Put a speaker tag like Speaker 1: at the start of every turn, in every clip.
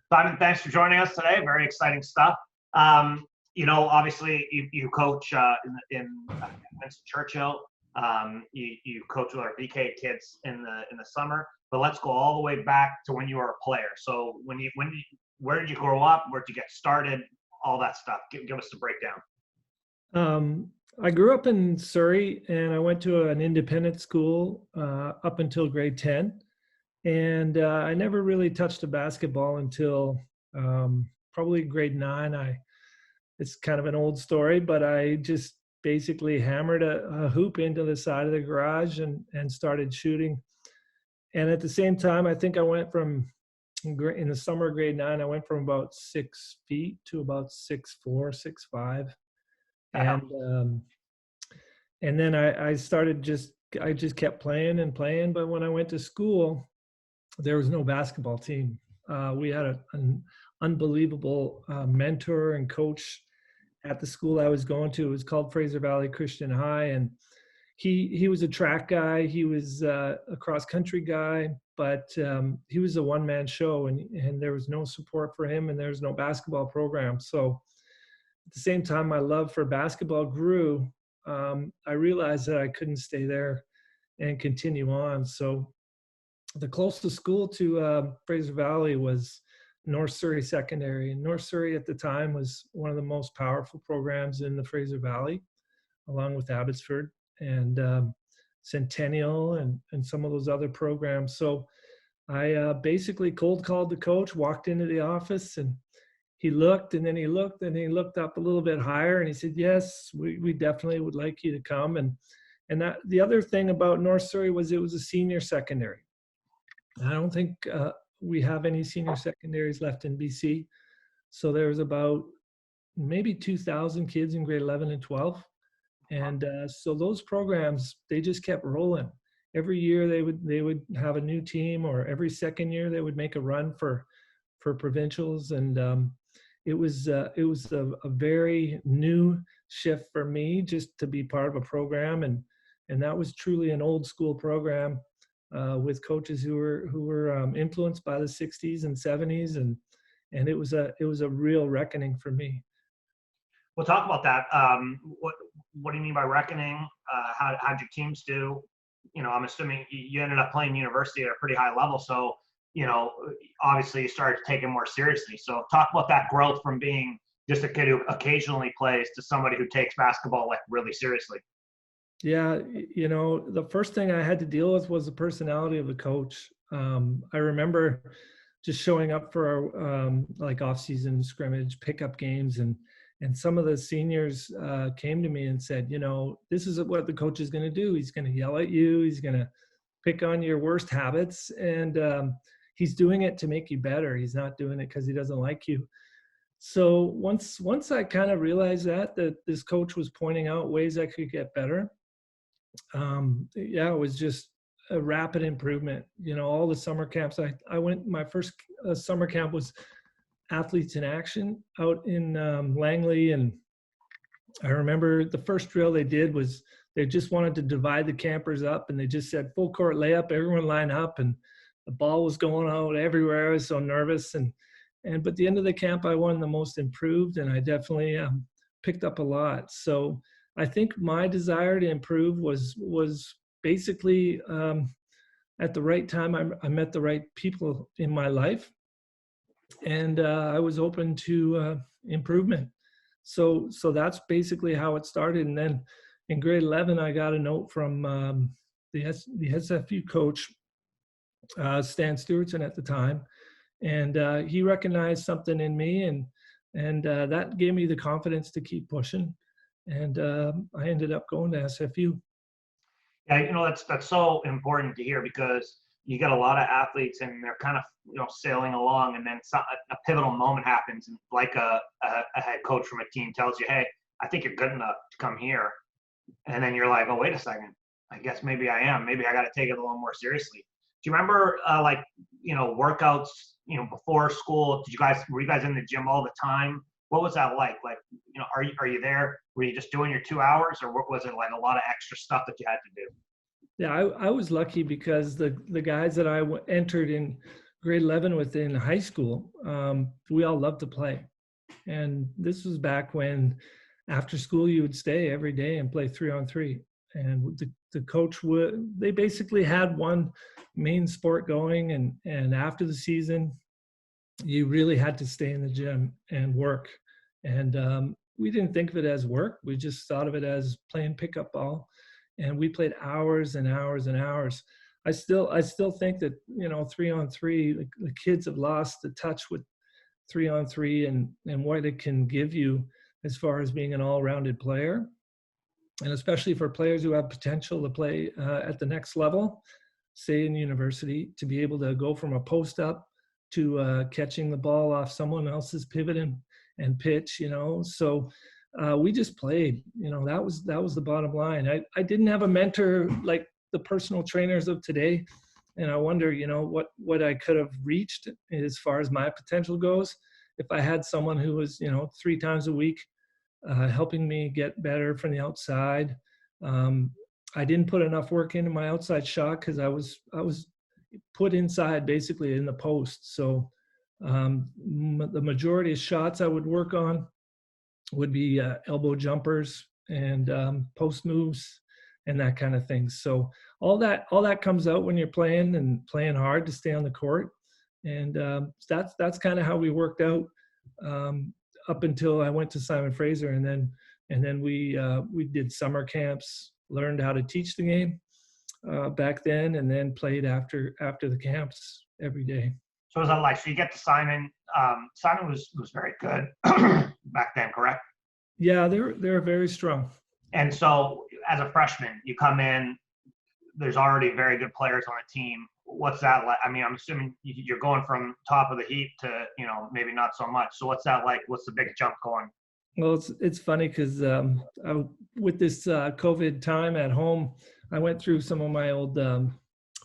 Speaker 1: Simon, thanks for joining us today. Very exciting stuff. Obviously you coach in Winston Churchill. You coach with our VK kids in the summer. But let's go all the way back to when you were a player. So where did you grow up? Where did you get started? All that stuff. Give us the breakdown.
Speaker 2: I grew up in Surrey, and I went to an independent school up until grade 10. And I never really touched a basketball until probably grade 9. It's kind of an old story, but I just basically hammered a hoop into the side of the garage and started shooting. And at the same time, I think I went from, in the summer of grade 9, I went from about 6 feet to about 6'4", 6'5". And then I just kept playing and playing. But when I went to school, there was no basketball team. We had an unbelievable mentor and coach at the school I was going to. It was called Fraser Valley Christian High, and he was a track guy. He was a cross country guy, but he was a one-man show, and there was no support for him, and there was no basketball program. So at the same time my love for basketball grew, I realized that I couldn't stay there and continue on. So the closest school to Fraser Valley was North Surrey Secondary. And North Surrey at the time was one of the most powerful programs in the Fraser Valley, along with Abbotsford and Centennial and some of those other programs. So I basically cold called the coach, walked into the office, and he looked, and then he looked, and he looked up a little bit higher, and he said, "Yes, we definitely would like you to come." And that, the other thing about North Surrey was it was a senior secondary. I don't think we have any senior secondaries left in BC. So there was about maybe 2,000 kids in grade 11 and 12. And so those programs, they just kept rolling. Every year they would have a new team, or every second year they would make a run for provincials. And it was a very new shift for me just to be part of a program. And that was truly an old school program. With coaches who were influenced by the 60s and 70s, and it was a real reckoning for me.
Speaker 1: We'll talk about that. What do you mean by reckoning? How'd your teams do? I'm assuming you ended up playing university at a pretty high level, so obviously you started taking more seriously. So talk about that growth from being just a kid who occasionally plays to somebody who takes basketball like really seriously.
Speaker 2: Yeah, the first thing I had to deal with was the personality of the coach. I remember just showing up for our like off-season scrimmage pickup games, and some of the seniors came to me and said, this is what the coach is going to do. He's going to yell at you. He's going to pick on your worst habits, and he's doing it to make you better. He's not doing it because he doesn't like you. So once I kind of realized that this coach was pointing out ways I could get better, it was just a rapid improvement. All the summer camps I went, my first summer camp was Athletes in Action out in Langley, and I remember the first drill they did was they just wanted to divide the campers up, and they just said full court layup, everyone line up, and the ball was going out everywhere. I was so nervous, but at the end of the camp I won the most improved, and I definitely picked up a lot. So I think my desire to improve was basically at the right time. I met the right people in my life, and I was open to improvement. So that's basically how it started. And then in grade 11, I got a note from the SFU coach, Stan Stewardson at the time, and he recognized something in me, and that gave me the confidence to keep pushing. And I ended up going to SFU.
Speaker 1: Yeah, that's so important to hear, because you get a lot of athletes and they're kind of sailing along, and then a pivotal moment happens, and like a head coach from a team tells you, "Hey, I think you're good enough to come here," and then you're like, "Oh, wait a second, I guess maybe I am. Maybe I got to take it a little more seriously." Do you remember workouts before school? Were you guys in the gym all the time? What was that like? Are you there Were you just doing your 2 hours, or was it like a lot of extra stuff that you had to do?
Speaker 2: Yeah, I was lucky because the guys that I entered in grade 11 with in high school, we all loved to play. And this was back when after school you would stay every day and play 3-on-3. And the coach they basically had one main sport going, and after the season, you really had to stay in the gym and work. And we didn't think of it as work. We just thought of it as playing pickup ball. And we played hours and hours and hours. I still think that, 3-on-3, the kids have lost the touch with 3-on-3 and what it can give you as far as being an all-rounded player. And especially for players who have potential to play at the next level, say in university, to be able to go from a post up to catching the ball off someone else's pivot and pitch, So we just played, that was the bottom line. I didn't have a mentor like the personal trainers of today. And I wonder, what I could have reached as far as my potential goes if I had someone who was, 3 times a week helping me get better from the outside. I didn't put enough work into my outside shot because I was put inside basically in the post. So the majority of shots I would work on would be elbow jumpers and post moves and that kind of thing. So all that comes out when you're playing and playing hard to stay on the court. And that's kind of how we worked out up until I went to Simon Fraser, and then we did summer camps, learned how to teach the game back then, and then played after the camps every day.
Speaker 1: So was that like, so you get to Simon? Simon was very good back then, correct?
Speaker 2: Yeah, they're very strong.
Speaker 1: And so as a freshman, you come in, there's already very good players on the team. What's that like? I mean, I'm assuming you're going from top of the heap to, maybe not so much. So what's that like? What's the big jump going?
Speaker 2: Well, it's funny because with this COVID time at home, I went through some of my old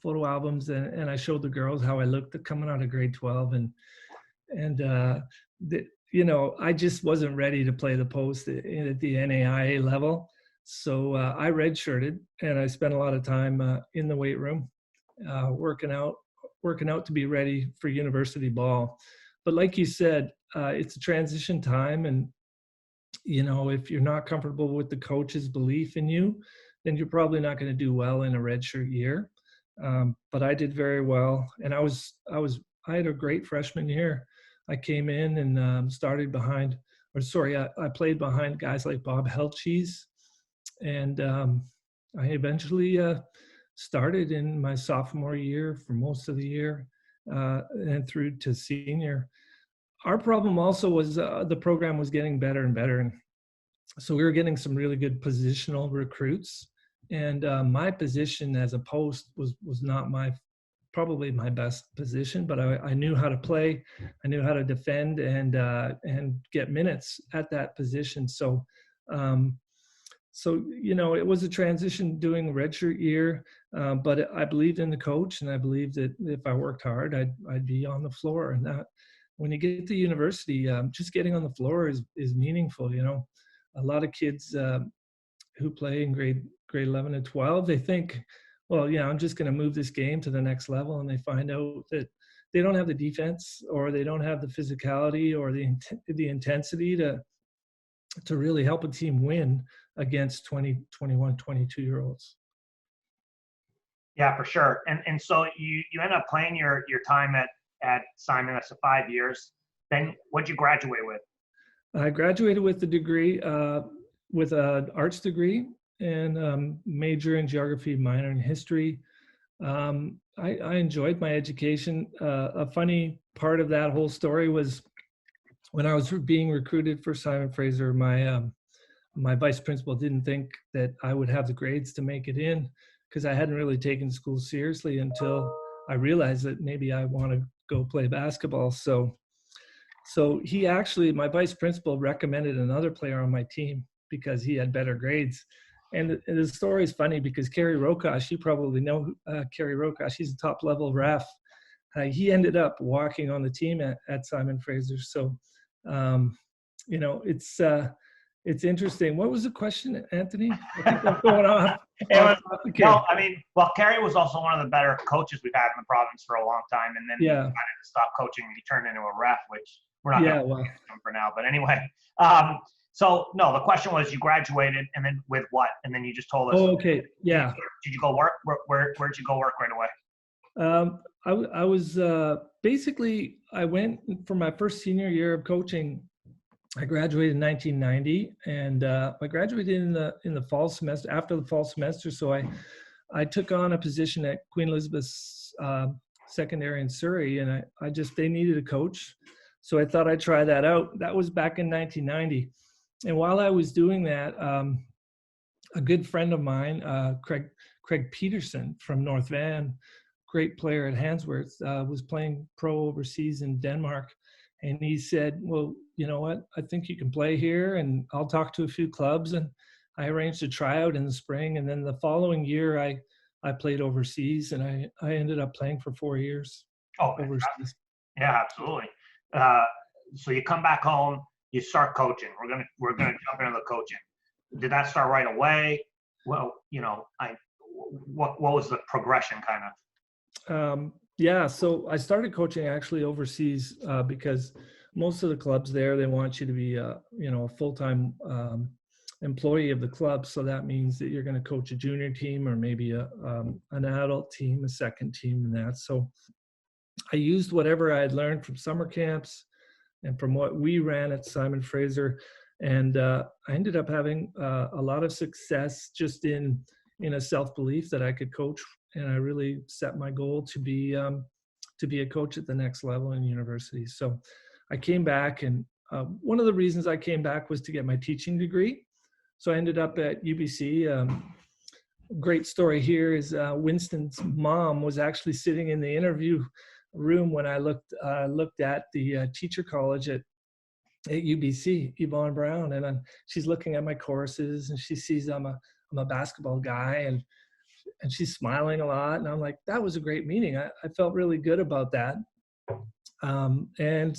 Speaker 2: photo albums and I showed the girls how I looked coming out of grade 12, and I just wasn't ready to play the post at the NAIA level. So I redshirted and I spent a lot of time in the weight room, working out to be ready for university ball. But like you said, it's a transition time, and if you're not comfortable with the coach's belief in you, then you're probably not going to do well in a redshirt year. But I did very well, and I had a great freshman year. I came in and I played behind guys like Bob Helchis, and I eventually started in my sophomore year for most of the year and through to senior. Our problem also was the program was getting better and better, and so we were getting some really good positional recruits. And my position as a post was not probably my best position, but I knew how to play, I knew how to defend and get minutes at that position. So it was a transition doing redshirt year, but I believed in the coach, and I believed that if I worked hard, I'd be on the floor. And that when you get to university, just getting on the floor is meaningful. A lot of kids who play in grade 11 and 12, they think, well, I'm just going to move this game to the next level, and they find out that they don't have the defense, or they don't have the physicality or the intensity to really help a team win against 20, 21, 22-year-olds.
Speaker 1: Yeah, for sure. And so you end up playing your time at Simon. That's 5 years. Then what'd you graduate with?
Speaker 2: I graduated with a degree, with an arts degree, and major in geography, minor in history. I enjoyed my education. A funny part of that whole story was when I was being recruited for Simon Fraser, my vice principal didn't think that I would have the grades to make it in, because I hadn't really taken school seriously until I realized that maybe I want to go play basketball. So my vice principal recommended another player on my team because he had better grades. And the story is funny because Kerry Rokosh, you probably know Kerry Rokosh, he's a top level ref. He ended up walking on the team at Simon Fraser. So, it's interesting. What was the question, Anthony? I think I'm going off.
Speaker 1: No, I mean, well, Kerry was also one of the better coaches we've had in the province for a long time, and then he decided to stop coaching and he turned into a ref, which we're not going to get him for now. But anyway, so no, the question was you graduated and then with what? And then you just told us.
Speaker 2: Oh, okay, yeah.
Speaker 1: Did you go work? Where'd you go work right away?
Speaker 2: I was basically, I went for my first senior year of coaching. I graduated in 1990, and I graduated in the fall semester, after the fall semester. So I took on a position at Queen Elizabeth's Secondary in Surrey, and they needed a coach. So I thought I'd try that out. That was back in 1990. And while I was doing that, a good friend of mine, Craig Peterson from North Van, great player at Handsworth, was playing pro overseas in Denmark. And he said, well, you know what, I think you can play here and I'll talk to a few clubs. And I arranged a tryout in the spring. And then the following year, I played overseas, and I ended up playing for 4 years overseas.
Speaker 1: Yeah, absolutely. So you come back home, you start coaching. We're gonna jump into the coaching. Did that start right away? Well, what was the progression kind of?
Speaker 2: Yeah, so I started coaching actually overseas because most of the clubs there, they want you to be a full-time employee of the club. So that means that you're going to coach a junior team or maybe an adult team, a second team, and that. So I used whatever I had learned from summer camps and from what we ran at Simon Fraser, and I ended up having a lot of success just in a self-belief that I could coach. And I really set my goal to be a coach at the next level in university. So I came back, and one of the reasons I came back was to get my teaching degree. So I ended up at UBC. Great story here is Winston's mom was actually sitting in the interview room when I looked at the teacher college at UBC, Yvonne Brown, and she's looking at my courses, and she sees I'm a basketball guy, and she's smiling a lot. And I'm like, that was a great meeting. I felt really good about that. And,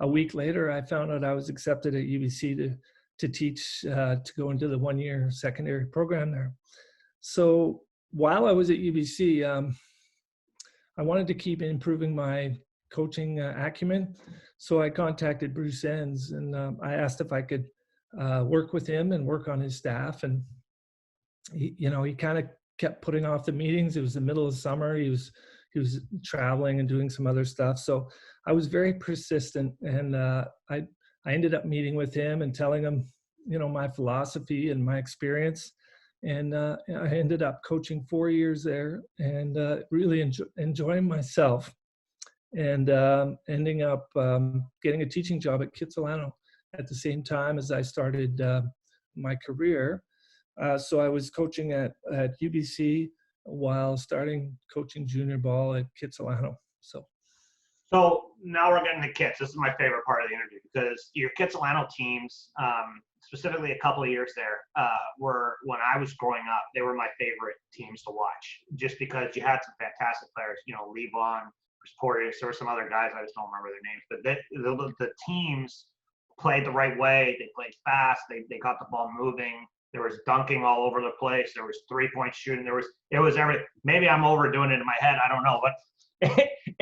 Speaker 2: a week later, I found out I was accepted at UBC to teach, to go into the 1-year secondary program there. So while I was at UBC, I wanted to keep improving my coaching acumen. So I contacted Bruce Enns, and I asked if I could work with him and work on his staff. And he kind of kept putting off the meetings. It was the middle of summer. He was traveling and doing some other stuff. So I was very persistent, and I ended up meeting with him and telling him, my philosophy and my experience. And I ended up coaching 4 years there, and really enjoying myself, and ending up getting a teaching job at Kitsilano at the same time as I started my career. So I was coaching at UBC while starting coaching junior ball at Kitsilano.
Speaker 1: So now we're getting to Kits. This is my favorite part of the interview, because your Kitsilano teams, specifically a couple of years there, were, when I was growing up, they were my favorite teams to watch, just because you had some fantastic players. Lee Vaughn, Portis, there were some other guys, I just don't remember their names, but the teams played the right way. They played fast. They got the ball moving. There was dunking all over the place. There was 3-point shooting. It was everything. Maybe I'm overdoing it in my head. I don't know, but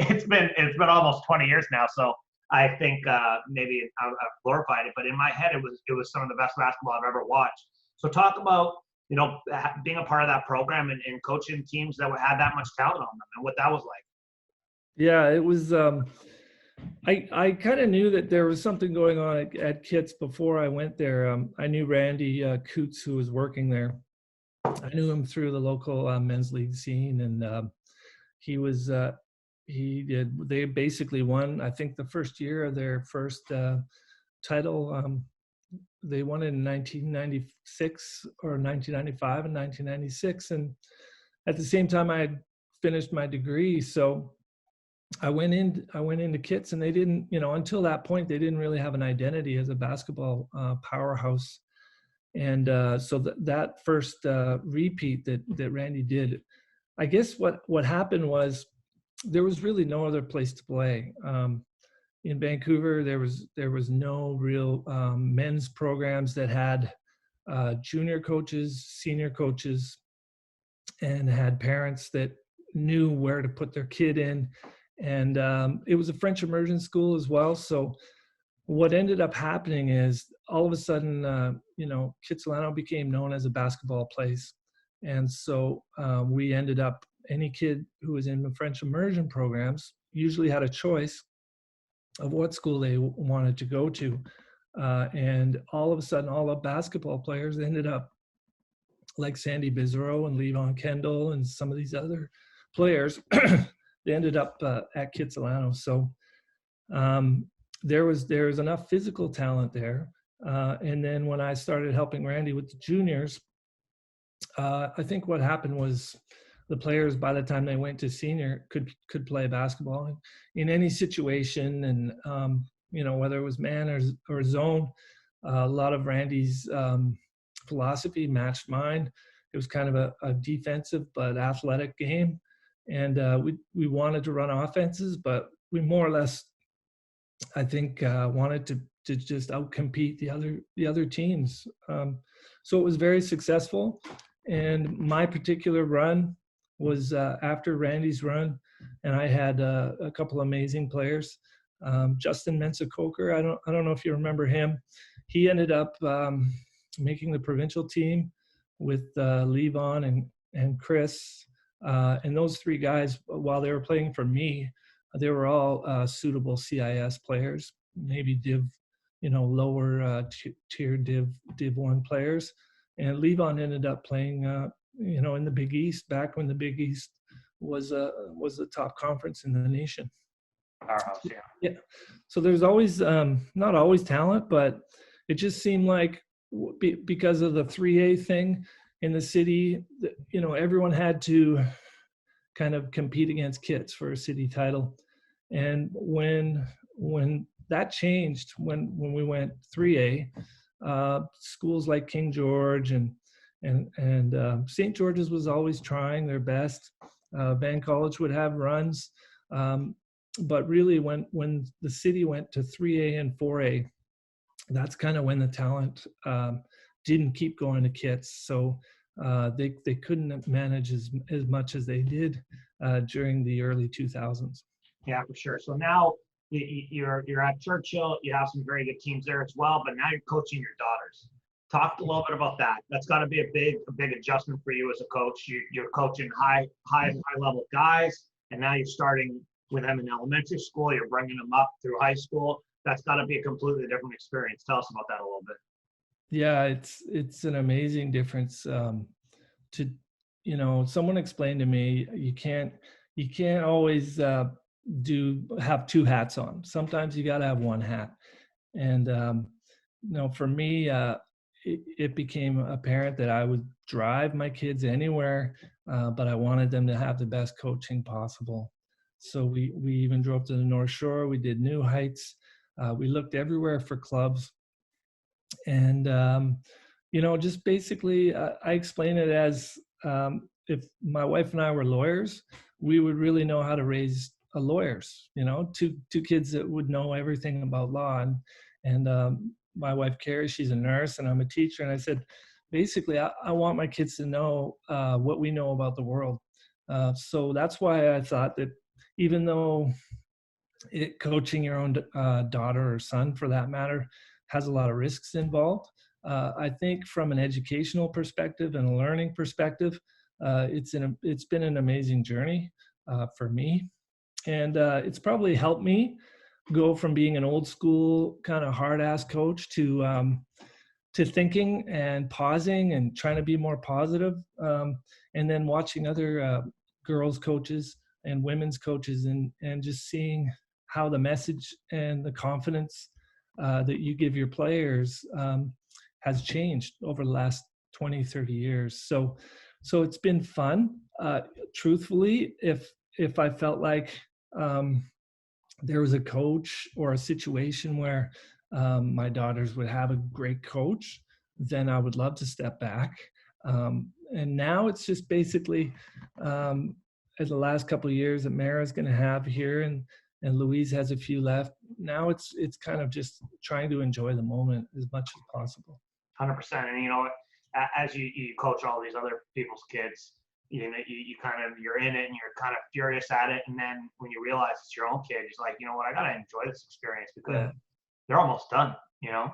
Speaker 1: it's been almost 20 years now. So I think maybe I've glorified it, but in my head, it was some of the best basketball I've ever watched. So talk about, being a part of that program and coaching teams that had that much talent on them, and what that was like.
Speaker 2: Yeah, it was, I kind of knew that there was something going on at Kits before I went there. I knew Randy Coots, who was working there. I knew him through the local men's league scene, and they basically won, I think, the first year of their first title. They won it in 1996 or 1995 and 1996. And at the same time, I had finished my degree. So I went into Kits, and they didn't, until that point, they didn't really have an identity as a basketball powerhouse. And so that first repeat that Randy did, I guess what happened was there was really no other place to play. in Vancouver, there was no real men's programs that had junior coaches, senior coaches, and had parents that knew where to put their kid in. And it was a French immersion school as well. So what ended up happening is all of a sudden, Kitsilano became known as a basketball place. And so we ended up, any kid who was in the French immersion programs usually had a choice of what school they wanted to go to. And all of a sudden, all the basketball players ended up like Sandy Bizarro and Levon Kendall and some of these other players, they ended up at Kitsilano. So there was enough physical talent there. And then when I started helping Randy with the juniors, I think what happened was the players, by the time they went to senior, could play basketball in any situation. And, whether it was man or zone, a lot of Randy's philosophy matched mine. It was kind of a defensive but athletic game. And we wanted to run offenses, but we more or less, I think, wanted to just outcompete the other teams. So it was very successful. And my particular run was after Randy's run, and I had a couple amazing players. Justin Mensah-Coker, I don't know if you remember him. He ended up making the provincial team with Levon and Chris. And those three guys, while they were playing for me, they were all suitable CIS players, maybe lower tier Div 1 players. And Levon ended up playing, in the Big East, back when the Big East was the top conference in the nation.
Speaker 1: Powerhouse, yeah.
Speaker 2: Yeah. So there's always, not always talent, but it just seemed like because of the 3A thing in the city, everyone had to kind of compete against Kits for a city title. And when that changed, when we went 3A, schools like King George and St. George's was always trying their best. Van College would have runs. But really when the city went to 3A and 4A, that's kind of when the talent didn't keep going to Kits. So they couldn't manage as much as they did during the early 2000s.
Speaker 1: Yeah, for sure. So now you're at Churchill. You have some very good teams there as well, but now you're coaching your daughters. Talk a little bit about that. That's got to be a big adjustment for you as a coach. You're coaching high level guys, and now you're starting with them in elementary school. You're bringing them up through high school. That's got to be a completely different experience. Tell us about that a little bit.
Speaker 2: Yeah, it's an amazing difference. Someone explained to me, you can't always have two hats on. Sometimes you got to have one hat. And for me, it became apparent that I would drive my kids anywhere, but I wanted them to have the best coaching possible. So we even drove to the North Shore. We did New Heights. We looked everywhere for clubs. And, just basically, I explain it as if my wife and I were lawyers, we would really know how to raise lawyers, two kids that would know everything about law. And my wife, Carrie, she's a nurse and I'm a teacher. And I said, basically, I want my kids to know what we know about the world. So that's why I thought that even though coaching your own daughter or son, for that matter, has a lot of risks involved, I think from an educational perspective and a learning perspective, it's been an amazing journey for me. And it's probably helped me go from being an old school kind of hard ass coach to thinking and pausing and trying to be more positive, and then watching other girls coaches and women's coaches and just seeing how the message and the confidence that you give your players has changed over the last 20, 30 years. So it's been fun. Truthfully, if I felt like there was a coach or a situation where my daughters would have a great coach, then I would love to step back. And now it's just basically, as the last couple of years that Marah is going to have here, and and Louise has a few left. Now it's kind of just trying to enjoy the moment as much as possible.
Speaker 1: 100%. And you know, as you coach all these other people's kids, you know, you kind of, you're in it and you're kind of furious at it. And then when you realize it's your own kid, it's like, you know what, I got to enjoy this experience because they're almost done, you know,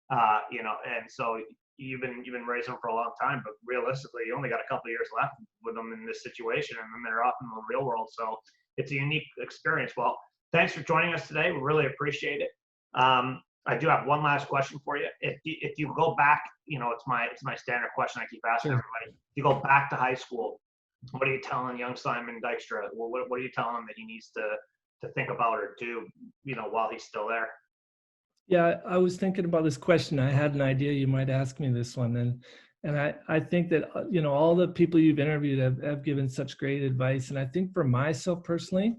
Speaker 1: and so you've been raising them for a long time, but realistically, you only got a couple of years left with them in this situation, and then they're off in the real world. So it's a unique experience. Well, thanks for joining us today. We really appreciate it. I do have one last question for you. If you go back, you know, it's my standard question I keep asking everybody. If you go back to high school, what are you telling young Simon Dykstra? What are you telling him that he needs to think about or do, you know, while he's still there?
Speaker 2: Yeah, I was thinking about this question. I had an idea you might ask me this one, and I think that you know, all the people you've interviewed have given such great advice. And I think for myself personally,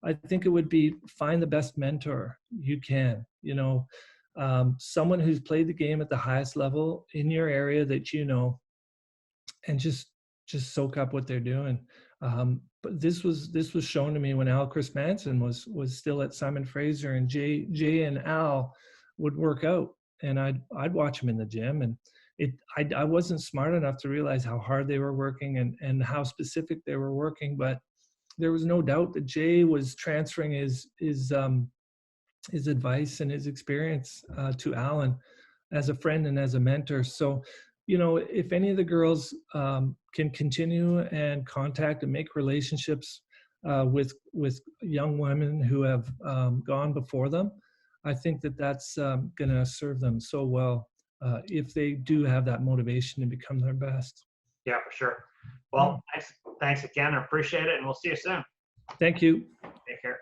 Speaker 2: I think it would be find the best mentor you can. You know, someone who's played the game at the highest level in your area that you know, and just soak up what they're doing. But this was shown to me when Chris Manson was still at Simon Fraser, and Jay and Al would work out, and I'd watch them in the gym, and I wasn't smart enough to realize how hard they were working and how specific they were working, but there was no doubt that Jay was transferring his advice and his experience to Alan as a friend and as a mentor. So, you know, if any of the girls can continue and contact and make relationships with young women who have gone before them, I think that that's going to serve them so well if they do have that motivation to become their best.
Speaker 1: Yeah, for sure. Well, thanks again. I appreciate it, and we'll see you soon.
Speaker 2: Thank you.
Speaker 1: Take care.